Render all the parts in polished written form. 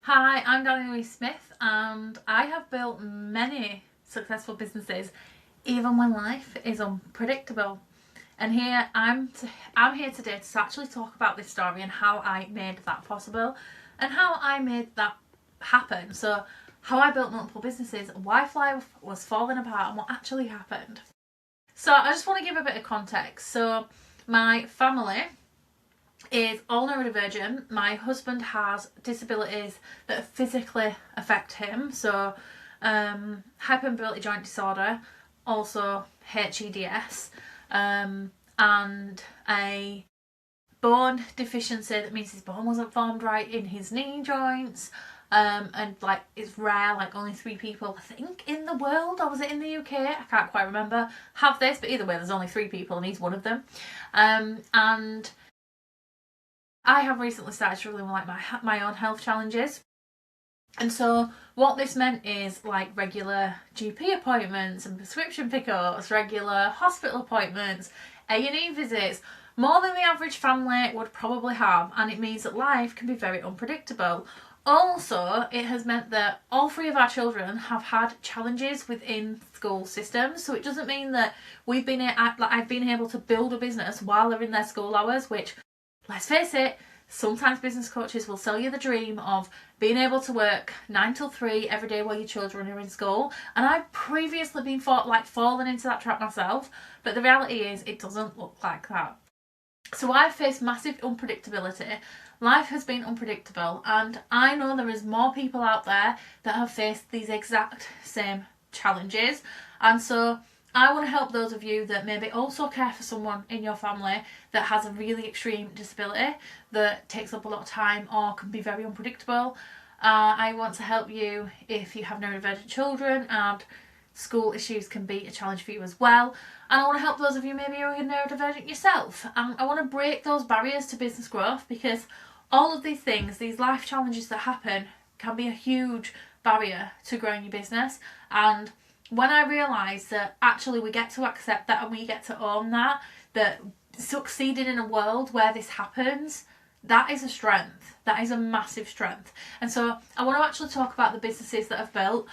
Hi, I'm Dani Louise Smith, and I have built many successful businesses even when life is unpredictable. And I'm here today to actually talk about this story and how I made that possible and how I made that happen. So, how I built multiple businesses, why life was falling apart, and what actually happened. So, I just want to give a bit of context. So, my family is all neurodivergent. My husband has disabilities that physically affect him. So, hypermobility joint disorder, also HEDS, and a bone deficiency. That means his bone wasn't formed right in his knee joints. And like it's rare, like only 3 people, I think, in the world, or was it in the UK? I can't quite remember, have this, but either way, there's only 3 people and he's one of them. And I have recently started struggling with like my own health challenges. And so what this meant is like regular GP appointments and prescription pickups, regular hospital appointments, A&E visits, more than the average family would probably have, and it means that life can be very unpredictable. Also, it has meant that all 3 of our children have had challenges within school systems, so it doesn't mean that I've been able to build a business while they're in their school hours, which, let's face it, sometimes business coaches will sell you the dream of being able to work 9 till 3 every day while your children are in school. And I've previously been fallen into that trap myself, but the reality is it doesn't look like that. So I've faced massive unpredictability. Life has been unpredictable, and I know there is more people out there that have faced these exact same challenges. And so I want to help those of you that maybe also care for someone in your family that has a really extreme disability that takes up a lot of time or can be very unpredictable. I want to help you if you have neurodivergent children, and school issues can be a challenge for you as well. And I want to help those of you maybe who are neurodivergent yourself. And I want to break those barriers to business growth, because all of these things, these life challenges that happen, can be a huge barrier to growing your business. And when I realised that actually we get to accept that and we get to own that succeeding in a world where this happens, that is a strength. That is a massive strength. And so I want to actually talk about the businesses that I've built,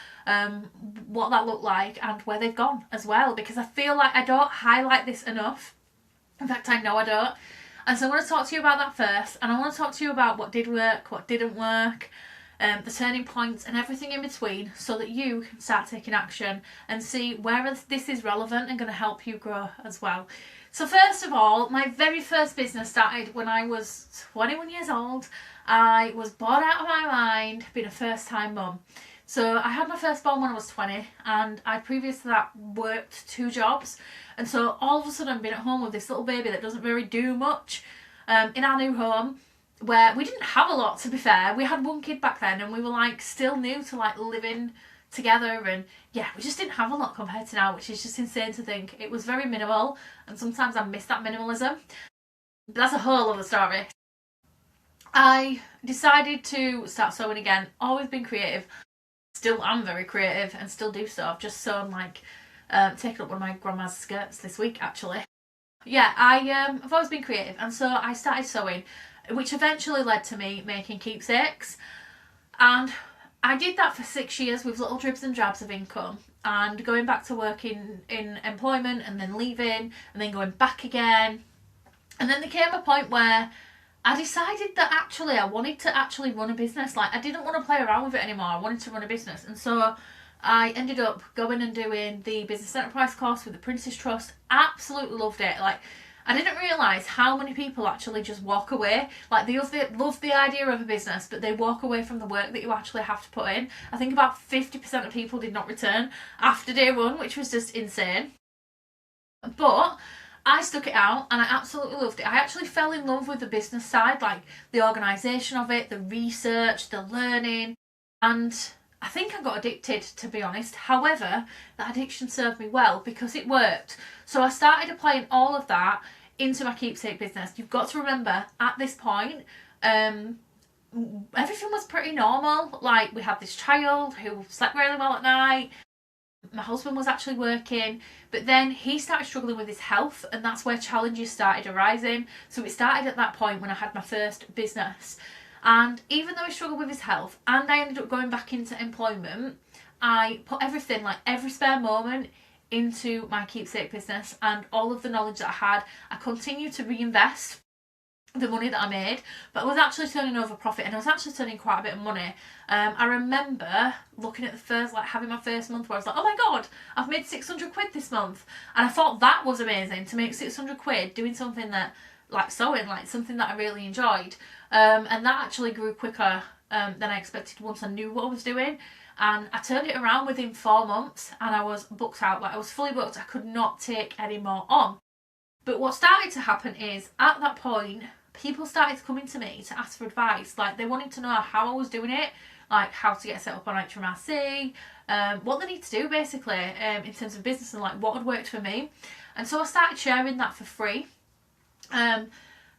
what that looked like, and where they've gone as well, because I feel like I don't highlight this enough. In fact, I know I don't. And so I want to talk to you about that first, and I want to talk to you about what did work, what didn't work, the turning points and everything in between, so that you can start taking action and see where this is relevant and going to help you grow as well. So first of all, my very first business started when I was 21 years old. I was bored out of my mind being a first time mum. So I had my firstborn when I was 20, and I previous to that worked 2 jobs. And so all of a sudden I've been at home with this little baby that doesn't really do much in our new home, where we didn't have a lot, to be fair. We had 1 kid back then, and we were like still new to like living together, and yeah, we just didn't have a lot compared to now, which is just insane to think. It was very minimal, and sometimes I miss that minimalism. But that's a whole other story. I decided to start sewing again. Always been creative. Still am very creative and still do so. I've just sewn like taken up one of my grandma's skirts this week actually. Yeah, I've always been creative, and so I started sewing, which eventually led to me making keepsakes. And I did that for 6 years with little dribs and drabs of income, and going back to working in employment and then leaving and then going back again. And then there came a point where I decided that actually I wanted to actually run a business. Like, I didn't want to play around with it anymore. I wanted to run a business. And so I ended up going and doing the business enterprise course with the Prince's Trust. Absolutely loved it. Like, I didn't realise how many people actually just walk away. Like, they love the idea of a business, but they walk away from the work that you actually have to put in. I think about 50% of people did not return after day 1, which was just insane. But I stuck it out and I absolutely loved it. I actually fell in love with the business side, like the organisation of it, the research, the learning, and I think I got addicted, to be honest. However, that addiction served me well because it worked. So I started applying all of that into my keepsake business. You've got to remember, at this point, everything was pretty normal. Like, we had this child who slept really well at night. My husband was actually working, but then he started struggling with his health, and that's where challenges started arising. So it started at that point when I had my first business. And even though he struggled with his health and I ended up going back into employment, I put everything, like every spare moment, into my keepsake business, and all of the knowledge that I had, I continued to reinvest the money that I made, but I was actually turning over profit, and I was actually turning quite a bit of money. I remember looking at the first, like having my first month where I was like, oh my god, I've made 600 quid this month. And I thought that was amazing, to make 600 quid doing something that, like sewing, like something that I really enjoyed. And that actually grew quicker than I expected once I knew what I was doing. And I turned it around within 4 months, and I was booked out, like I was fully booked. I could not take any more on. But what started to happen is, at that point, people started coming to me to ask for advice. Like, they wanted to know how I was doing it, like how to get set up on HMRC, what they need to do basically in terms of business, and like what had worked for me. And so I started sharing that for free.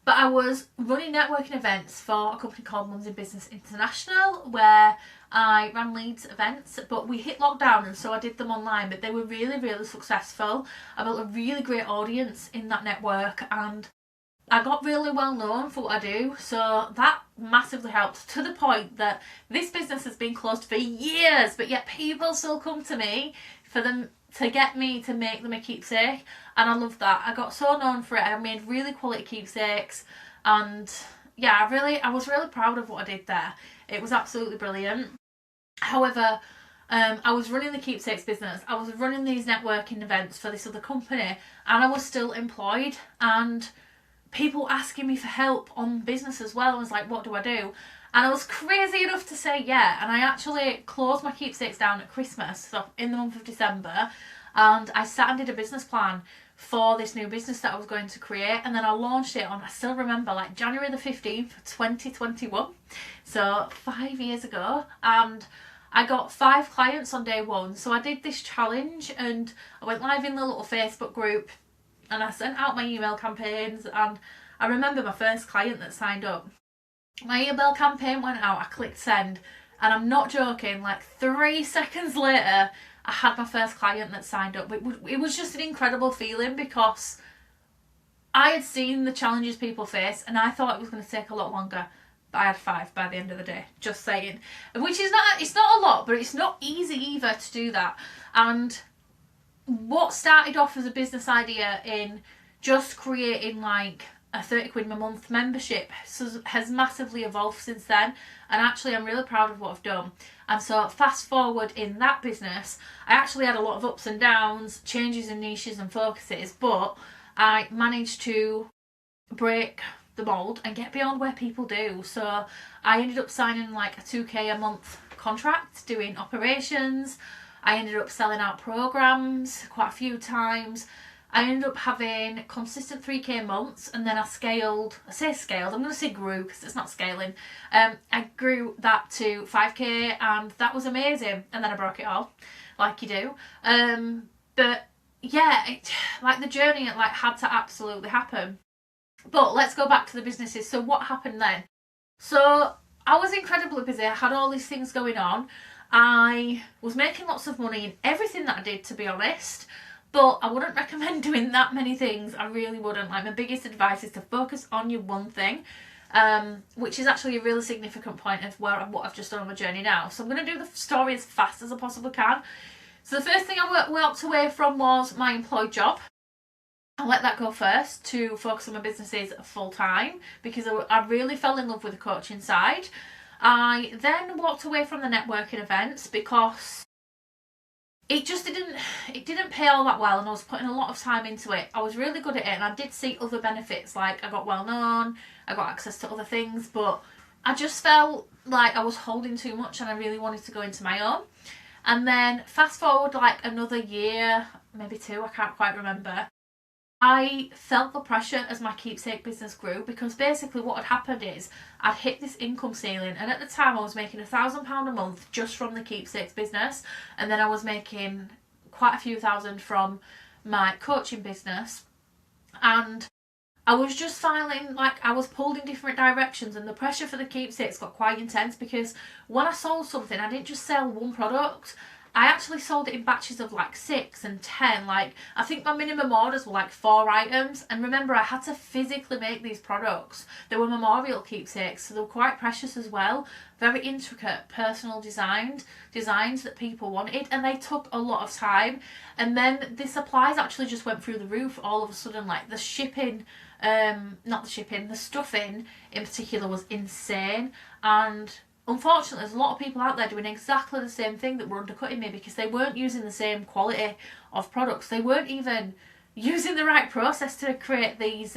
But I was running networking events for a company called Mums in Business International, where I ran Leeds events, but we hit lockdown, and so I did them online, but they were really, really successful. I built a really great audience in that network, and I got really well known for what I do, so that massively helped, to the point that this business has been closed for years, but yet people still come to me for them to get me to make them a keepsake, and I love that. I got so known for it. I made really quality keepsakes, and yeah, I was really proud of what I did there. It was absolutely brilliant. However, I was running the keepsakes business, I was running these networking events for this other company, and I was still employed, and people asking me for help on business as well. I was like, what do I do? And I was crazy enough to say yeah, and I actually closed my keepsakes down at Christmas, so in the month of December, and I sat and did a business plan for this new business that I was going to create, and then I launched it on, I still remember, like January the 15th, 2021, so 5 years ago, and I got 5 clients on day one. So I did this challenge, and I went live in the little Facebook group, and I sent out my email campaigns, and I remember my first client that signed up. My email campaign went out, I clicked send, and I'm not joking, like 3 seconds later, I had my first client that signed up. It was just an incredible feeling, because I had seen the challenges people face, and I thought it was going to take a lot longer. But I had 5 by the end of the day, just saying. Which is it's not a lot, but it's not easy either to do that. And what started off as a business idea in just creating like a 30 quid a month membership has massively evolved since then, and actually I'm really proud of what I've done. And so fast forward in that business, I actually had a lot of ups and downs, changes in niches and focuses, but I managed to break the mould and get beyond where people do. So I ended up signing like a 2k a month contract doing operations. I ended up selling out programs quite a few times. I ended up having consistent 3k months, and then I scaled, I'm going to say grew because it's not scaling. I grew that to 5k, and that was amazing. And then I broke it all, like you do. But yeah, like the journey had to absolutely happen. But let's go back to the businesses. So what happened then? So I was incredibly busy. I had all these things going on. I was making lots of money in everything that I did, to be honest. But I wouldn't recommend doing that many things. I really wouldn't. Like, my biggest advice is to focus on your one thing, which is actually a really significant point of what I've just done on my journey now. So I'm going to do the story as fast as I possibly can. So the first thing I walked away from was my employed job. I let that go first to focus on my businesses full time, because I really fell in love with the coaching side. I then walked away from the networking events because it didn't pay all that well, and I was putting a lot of time into it. I was really good at it, and I did see other benefits, like I got well known, I got access to other things, but I just felt like I was holding too much, and I really wanted to go into my own. And then fast forward like another year, maybe 2, I can't quite remember, I felt the pressure as my keepsake business grew, because basically what had happened is I'd hit this income ceiling, and at the time I was making £1,000 a month just from the keepsakes business, and then I was making quite a few thousand from my coaching business, and I was just feeling like I was pulled in different directions, and the pressure for the keepsakes got quite intense, because when I sold something, I didn't just sell one product. I actually sold it in batches of like 6 and 10. Like, I think my minimum orders were like 4 items. And remember, I had to physically make these products. They were memorial keepsakes, so they were quite precious as well. Very intricate, personal designs that people wanted, and they took a lot of time. And then the supplies actually just went through the roof all of a sudden. Like, the shipping, the stuffing in particular was insane. And unfortunately, there's a lot of people out there doing exactly the same thing that were undercutting me, because they weren't using the same quality of products. They weren't even using the right process to create these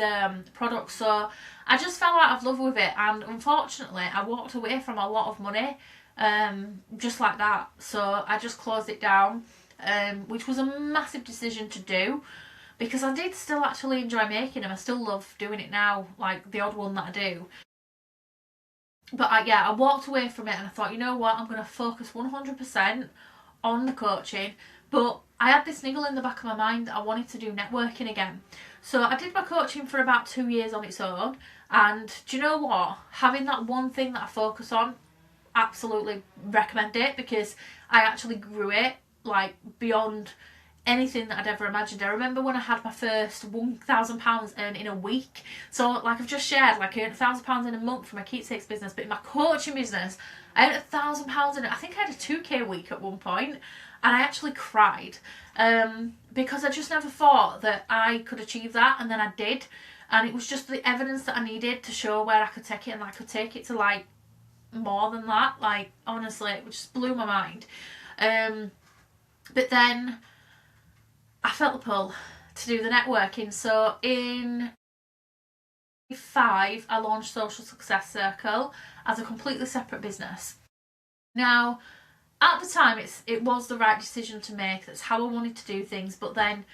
products. So I just fell out of love with it, and unfortunately I walked away from a lot of money just like that. So I just closed it down, which was a massive decision to do, because I did still actually enjoy making them. I still love doing it now, like the odd one that I do. But I walked away from it, and I thought, you know what, I'm going to focus 100% on the coaching. But I had this niggle in the back of my mind that I wanted to do networking again. So I did my coaching for about 2 years on its own. And do you know what? Having that one thing that I focus on, absolutely recommend it, because I actually grew it like beyond anything that I'd ever imagined. I remember when I had my first £1,000 earned in a week. So like I've just shared, like I earned £1,000 in a month from my keepsakes business, but in my coaching business, I earned £1,000 in it. I think I had a 2k week at one point, and I actually cried because I just never thought that I could achieve that, and then I did. And it was just the evidence that I needed to show where I could take it, and I could take it to like more than that. Like, honestly, it just blew my mind. But then I felt the pull to do the networking. So in 5, I launched Social Success Circle as a completely separate business. Now, at the time, it was the right decision to make. That's how I wanted to do things. But then,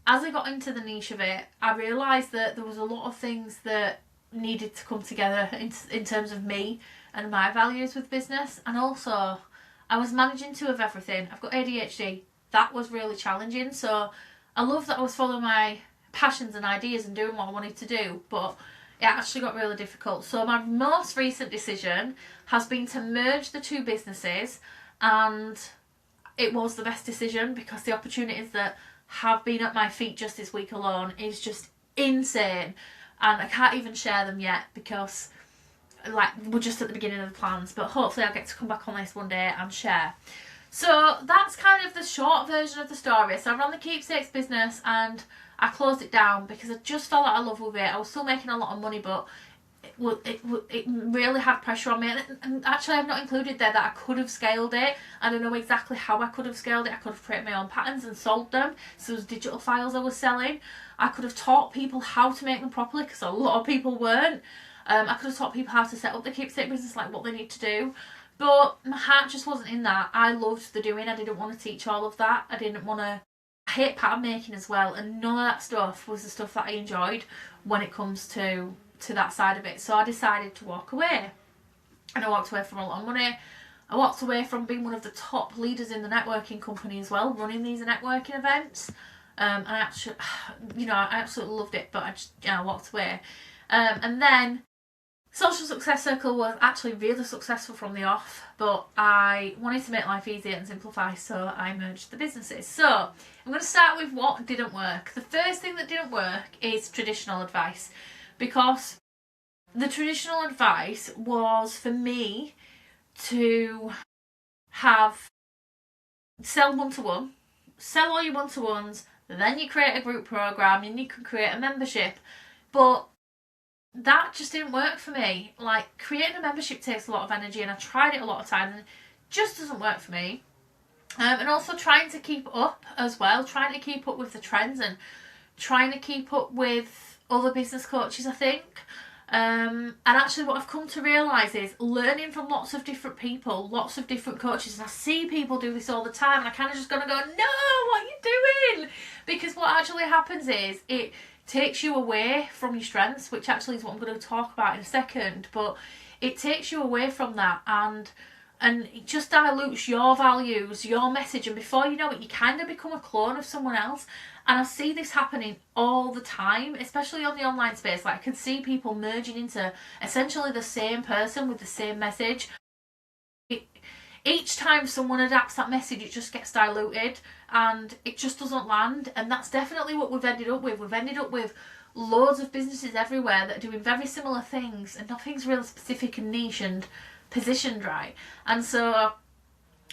as I got into the niche of it, I realised that there was a lot of things that needed to come together in terms of me and my values with business. And also, I was managing 2 of everything. I've got ADHD. That was really challenging. So I love that I was following my passions and ideas and doing what I wanted to do, but it actually got really difficult. So my most recent decision has been to merge the 2 businesses, and it was the best decision, because the opportunities that have been at my feet just this week alone is just insane, and I can't even share them yet because like we're just at the beginning of the plans, but hopefully I'll get to come back on this one day and share. So that's kind of the short version of the story. So I ran the keepsakes business and I closed it down because I just fell out of love with it. I was still making a lot of money, but it really had pressure on me. And actually, I've not included there that I could have scaled it. I don't know exactly how I could have scaled it. I could have created my own patterns and sold them. So those digital files I was selling. I could have taught people how to make them properly, because a lot of people weren't. I could have taught people how to set up the keepsake business, like what they need to do. But my heart just wasn't in that. I loved the doing. I didn't want to teach all of that. I hate pattern making as well, and none of that stuff was the stuff that I enjoyed when it comes to that side of it. So I decided to walk away. And I walked away from a lot of money. I walked away from being one of the top leaders in the networking company as well, running these networking events. And I absolutely loved it, but I walked away. And then Social Success Circle was actually really successful from the off, but I wanted to make life easier and simplify, so I merged the businesses. So I'm going to start with what didn't work. The first thing that didn't work is traditional advice, because the traditional advice was for me to sell one-to-one, sell all your one-to-ones, then you create a group program and you can create a membership. But that just didn't work for me. Like, creating a membership takes a lot of energy, and I tried it a lot of times and it just doesn't work for me. And also trying to keep up as well, trying to keep up with the trends and trying to keep up with other business coaches, I think. And actually what I've come to realise is learning from lots of different people, lots of different coaches, and I see people do this all the time, and I kind of just gotta go, no, what are you doing? Because what actually happens is it takes you away from your strengths, which actually is what I'm going to talk about in a second, but it takes you away from that, and it just dilutes your values, your message, and before you know it, you kind of become a clone of someone else. And I see this happening all the time, especially on the online space. Like, I can see people merging into essentially the same person with the same message. each time someone adapts that message, it just gets diluted and it just doesn't land. And that's definitely what we've ended up with. We've ended up with loads of businesses everywhere that are doing very similar things and nothing's real specific and niche and positioned right. And so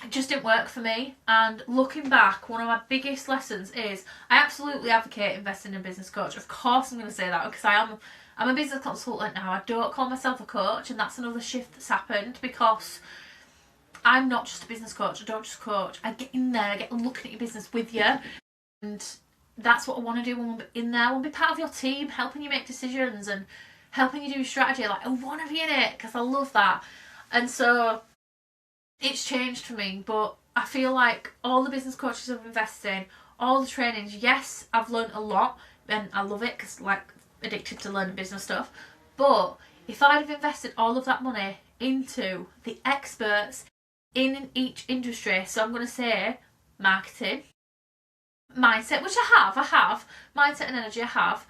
it just didn't work for me. And looking back, one of my biggest lessons is I absolutely advocate investing in a business coach. Of course I'm going to say that, because I'm a business consultant now. I don't call myself a coach, and that's another shift that's happened, because I'm not just a business coach. I don't just coach. I get in there, I get looking at your business with you, and that's what I want to do when I'm in there. I want to be part of your team, helping you make decisions and helping you do your strategy. Like, I want to be in it because I love that. And so it's changed for me, but I feel like all the business coaches I've invested in, all the trainings, yes, I've learned a lot and I love it because, like, addicted to learning business stuff. But if I'd have invested all of that money into the experts in each industry, so I'm going to say marketing, mindset, which I have, mindset and energy I have,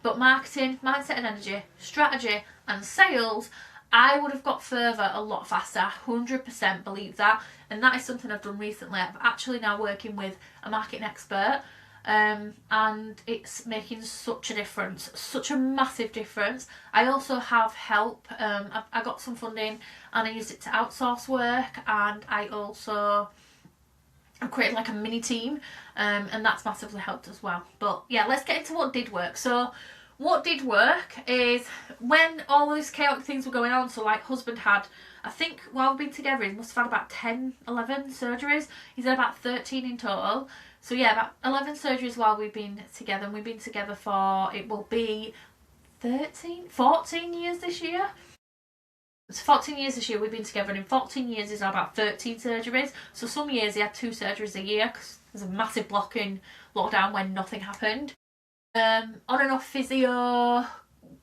but marketing, mindset and energy, strategy and sales, I would have got further a lot faster. 100% believe that. And that is something I've done recently. I'm actually now working with a marketing expert, and it's making such a difference, such a massive difference. I also have help. I got some funding and I used it to outsource work, and I created like a mini team, and that's massively helped as well. But yeah, let's get into what did work. So what did work is when all these chaotic things were going on, so like husband had, I think while we've been together, he must have had about 10, 11 surgeries. He's had about 13 in total. So yeah, about 11 surgeries while we've been together, and we've been together for, it will be 14 years this year. It's 14 years this year we've been together, and in 14 years he's had about 13 surgeries. So some years he had 2 surgeries a year because there's a massive block in lockdown when nothing happened. On and off physio,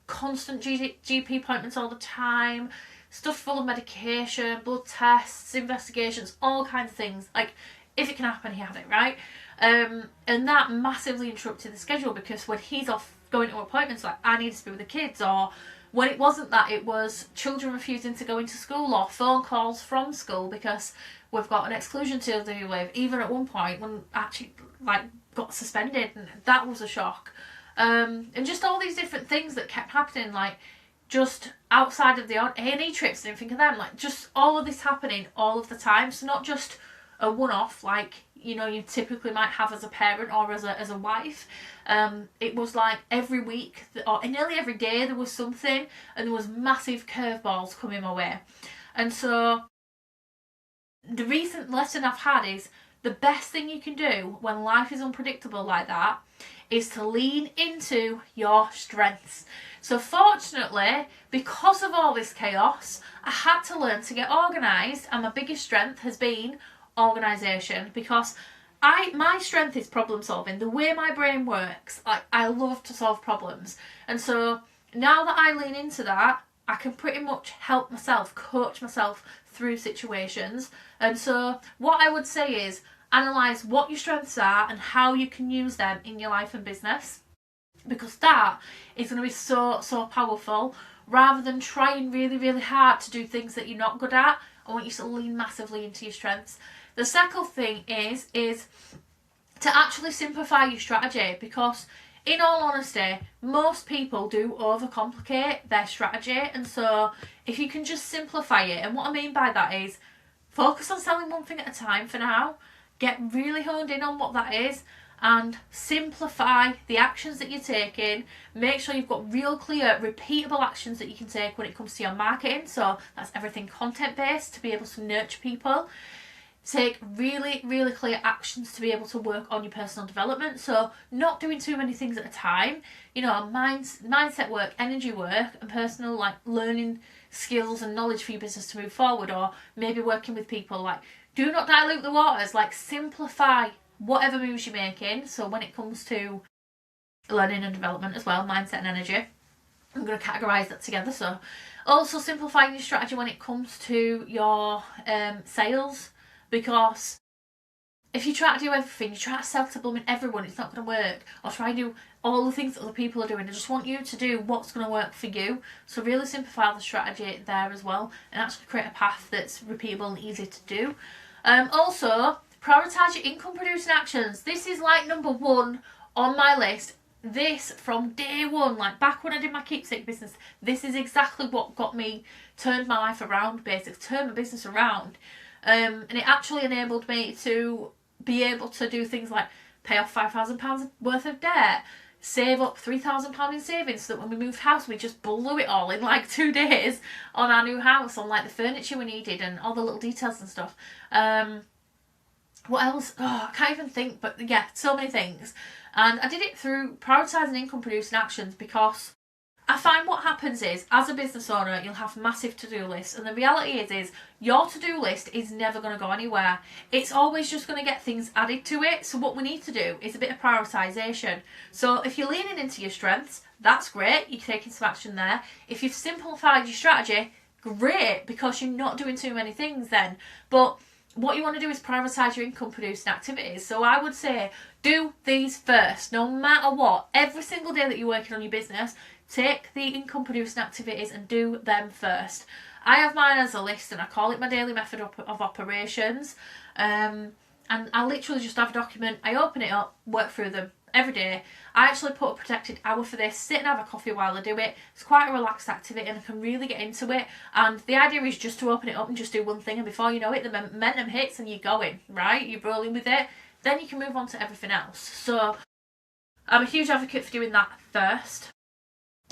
constant GP appointments all the time, stuff full of medication, blood tests, investigations, all kinds of things. Like, if it can happen, he had it, right? And that massively interrupted the schedule, because when he's off going to appointments, like, I need to be with the kids, or when it wasn't that, it was children refusing to go into school, or phone calls from school because we've got an exclusion to deal with. Even at one point when actually, like, got suspended, and that was a shock. And just all these different things that kept happening, like, just outside of the A&E trips, didn't think of them, like, just all of this happening all of the time. So not just a one-off, like, you know, you typically might have as a parent or as a wife. It was like every week or nearly every day there was something, and there was massive curveballs coming my way. And so the recent lesson I've had is the best thing you can do when life is unpredictable like that is to lean into your strengths. So fortunately, because of all this chaos, I had to learn to get organised, and my biggest strength has been organisation, because my strength is problem solving. The way my brain works, like, I love to solve problems. And so now that I lean into that, I can pretty much help myself, coach myself through situations. And so what I would say is analyse what your strengths are and how you can use them in your life and business, because that is going to be so powerful. Rather than trying really, really hard to do things that you're not good at, I want you to lean massively into your strengths. The second thing is to actually simplify your strategy, because in all honesty, most people do overcomplicate their strategy. And so if you can just simplify it, and what I mean by that is focus on selling one thing at a time for now, get really honed in on what that is, and simplify the actions that you're taking. Make sure you've got real clear, repeatable actions that you can take when it comes to your marketing. So that's everything content based, to be able to nurture people. Take really, really clear actions to be able to work on your personal development. So not doing too many things at a time. You know, mindset work, energy work, and personal, like, learning skills and knowledge for your business to move forward, or maybe working with people. Like, do not dilute the waters. Like, simplify whatever moves you're making. So when it comes to learning and development as well, mindset and energy, I'm going to categorise that together. So also simplifying your strategy when it comes to your sales, because if you try to do everything, you try to sell to blooming everyone, it's not going to work. Or try to do all the things that other people are doing. I just want you to do what's going to work for you. So really simplify the strategy there as well, and actually create a path that's repeatable and easy to do. Also, prioritise your income producing actions. This is like number one on my list. This from day one, like back when I did my keepsake business, this is exactly what turned my life around, basically turned my business around. And it actually enabled me to be able to do things like pay off £5,000 worth of debt, save up £3,000 in savings, so that when we moved house we just blew it all in like 2 days on our new house, on like the furniture we needed and all the little details and stuff. What else? Oh, I can't even think, but yeah, so many things. And I did it through prioritising income producing actions, because I find what happens is, as a business owner, you'll have massive to-do lists, and the reality is your to-do list is never going to go anywhere. It's always just going to get things added to it. So what we need to do is a bit of prioritisation. So if you're leaning into your strengths, that's great, you're taking some action there. If you've simplified your strategy, great, because you're not doing too many things then. But what you want to do is prioritise your income producing activities. So I would say do these first, no matter what. Every single day that you're working on your business, take the income producing activities and do them first. I have mine as a list, and I call it my daily method of operations. And I literally just have a document, I open it up, work through them every day. I actually put a protected hour for this, sit and have a coffee while I do it. It's quite a relaxed activity and I can really get into it. And the idea is just to open it up and just do one thing, and before you know it, the momentum hits and you're going, right? You're rolling with it. Then you can move on to everything else. So I'm a huge advocate for doing that first.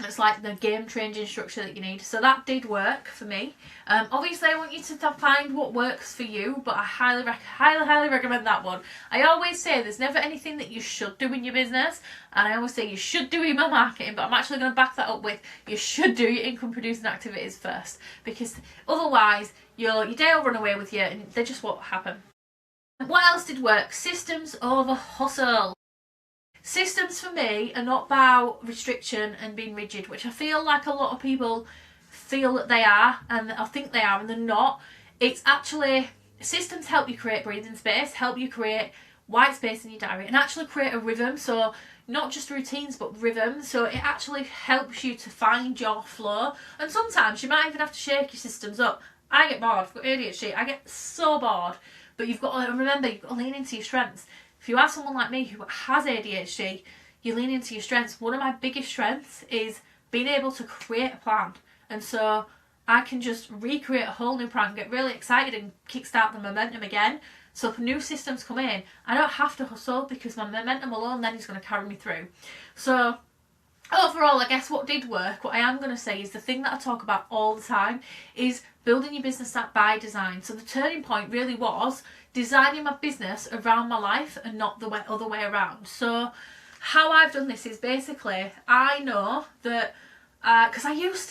It's like the game-changing structure that you need. So that did work for me. Obviously, I want you to find what works for you, but I highly recommend that one. I always say there's never anything that you should do in your business, and I always say you should do email marketing, but I'm actually going to back that up with you should do your income-producing activities first, because otherwise your day will run away with you and they just won't happen. What else did work? Systems over hustle. Systems for me are not about restriction and being rigid, which I feel like a lot of people feel that they are, and I think they are, and they're not. It's actually, systems help you create breathing space, help you create white space in your diary, and actually create a rhythm. So not just routines, but rhythm. So it actually helps you to find your flow. And sometimes you might even have to shake your systems up. I get bored. I've got ADHD. I get so bored. But you've got to remember, you've got to lean into your strengths. If you are someone like me who has ADHD, you lean into your strengths. One of my biggest strengths is being able to create a plan. And so I can just recreate a whole new plan, get really excited and kickstart the momentum again. So if new systems come in, I don't have to hustle, because my momentum alone then is going to carry me through. So overall, I guess what did work, what I am going to say is the thing that I talk about all the time is building your business by design. So the turning point really was designing my business around my life and not the other way around. So how I've done this is basically, I know that because I used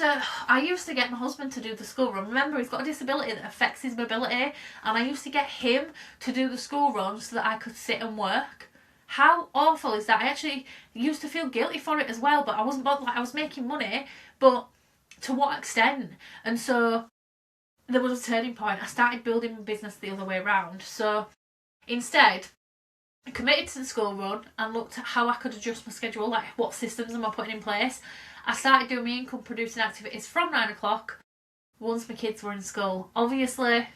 to get my husband to do the school run. Remember, he's got a disability that affects his mobility, and I used to get him to do the school run so that I could sit and work. How awful is that? I actually used to feel guilty for it as well, but I wasn't bothered. Like, I was making money, but to what extent? And so there was a turning point. I started building my business the other way around. So instead, I committed to the school run and looked at how I could adjust my schedule, like what systems am I putting in place. I started doing my income producing activities from 9 o'clock once my kids were in school. Obviously,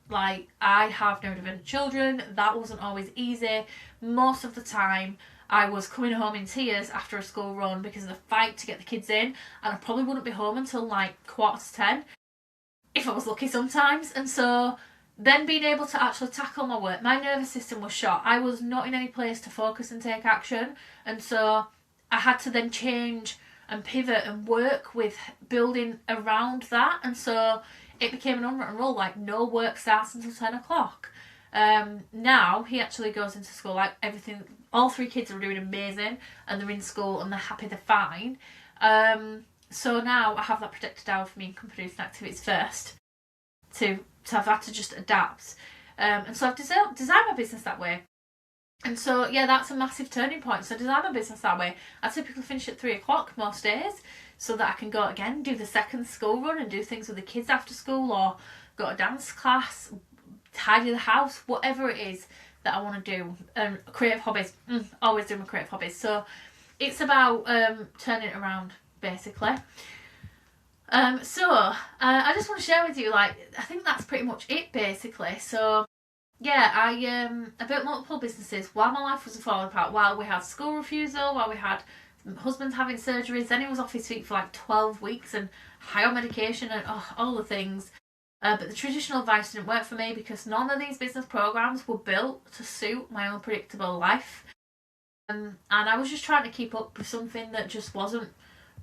like, I have neurodivergent children. That wasn't always easy. Most of the time, I was coming home in tears after a school run because of the fight to get the kids in, and I probably wouldn't be home until like 9:45, if I was lucky sometimes. And so then being able to actually tackle my work, my nervous system was shot. I was not in any place to focus and take action, and so I had to then change and pivot and work with building around that. And so it became an unwritten rule, like no work starts until 10 o'clock. Now he actually goes into school, like everything, all 3 kids are doing amazing and they're in school and they're happy, they're fine. So now I have that protected hour for me income producing activities first to have had to just adapt. And so I've designed my business that way. And so, yeah, that's a massive turning point. So I design my business that way. I typically finish at 3 o'clock most days so that I can go again, do the second school run and do things with the kids after school, or go to dance class, tidy the house, whatever it is. that I want to do. Creative hobbies, always do my creative hobbies. So it's about turning it around, basically. I just want to share with you, like, I think that's pretty much it, basically. So yeah, I built multiple businesses while my life was falling apart, while we had school refusal, while we had my husband having surgeries, then he was off his feet for like 12 weeks and high on medication and all the things. But the traditional advice didn't work for me because none of these business programs were built to suit my unpredictable life. And I was just trying to keep up with something that just wasn't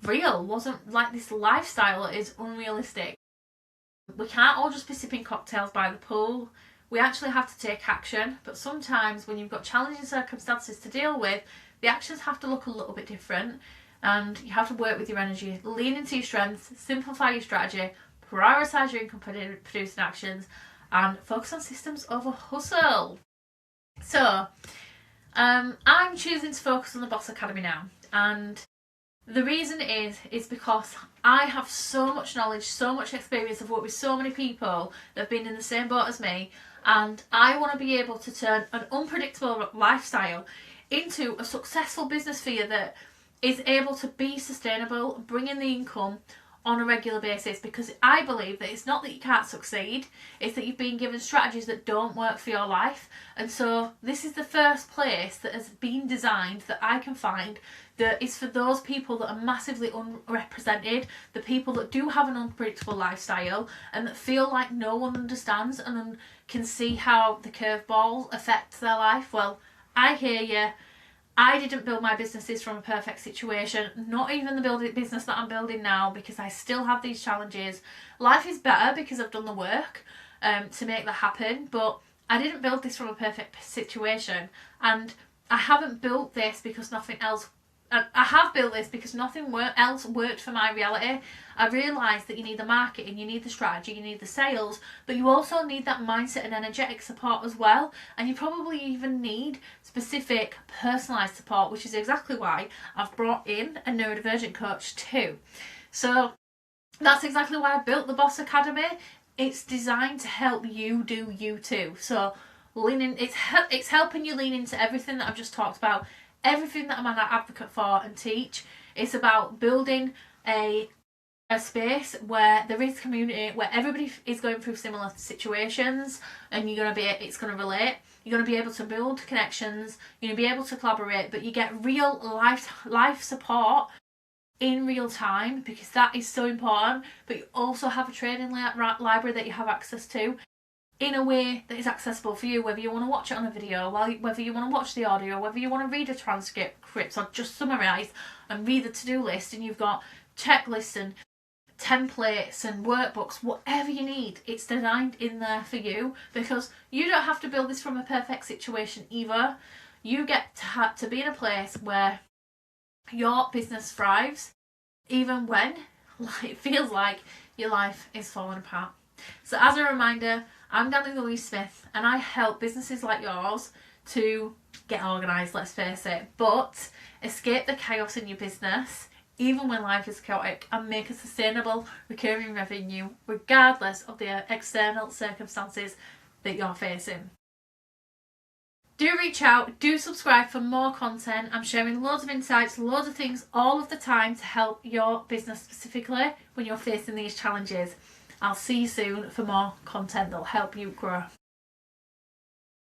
real, wasn't like this lifestyle that is unrealistic. We can't all just be sipping cocktails by the pool. We actually have to take action, but sometimes when you've got challenging circumstances to deal with, the actions have to look a little bit different, and you have to work with your energy, lean into your strengths, simplify your strategy, prioritise your income producing actions, and focus on systems over hustle. So I'm choosing to focus on the Boss Academy now, and the reason is because I have so much knowledge, so much experience. I've worked with so many people that have been in the same boat as me, and I want to be able to turn an unpredictable lifestyle into a successful business for you that is able to be sustainable, bring in the income on a regular basis, because I believe that it's not that you can't succeed, it's that you've been given strategies that don't work for your life. And so this is the first place that has been designed that I can find that is for those people that are massively unrepresented, the people that do have an unpredictable lifestyle and that feel like no one understands and can see how the curveball affects their life. Well, I hear you. I didn't build my businesses from a perfect situation, not even the business that I'm building now, because I still have these challenges. Life is better because I've done the work to make that happen, but I didn't build this from a perfect situation, and I haven't built this because nothing else. I have built this because nothing else worked for my reality. I realised that you need the marketing, you need the strategy, you need the sales, but you also need that mindset and energetic support as well. And you probably even need specific personalised support, which is exactly why I've brought in a neurodivergent coach too. So that's exactly why I built the Boss Academy. It's designed to help you do you too. So it's helping you lean into everything that I've just talked about. Everything that I'm an advocate for and teach. It's about building a space where there is community, where everybody is going through similar situations, and it's going to relate. You're going to be able to build connections. You're going to be able to collaborate, but you get real life support in real time, because that is so important. But you also have a training library that you have access to in a way that is accessible for you, whether you want to watch it on a video, whether you want to watch the audio, whether you want to read a transcript or just summarise and read the to-do list, and you've got checklists and templates and workbooks, whatever you need, it's designed in there for you, because you don't have to build this from a perfect situation either. You get to be in a place where your business thrives, even when it feels like your life is falling apart. So as a reminder, I'm Dani Louise Smith, and I help businesses like yours to get organised, let's face it, but escape the chaos in your business, even when life is chaotic, and make a sustainable recurring revenue regardless of the external circumstances that you're facing. Do reach out, do subscribe for more content. I'm sharing loads of insights, loads of things all of the time to help your business, specifically when you're facing these challenges. I'll see you soon for more content that'll help you grow.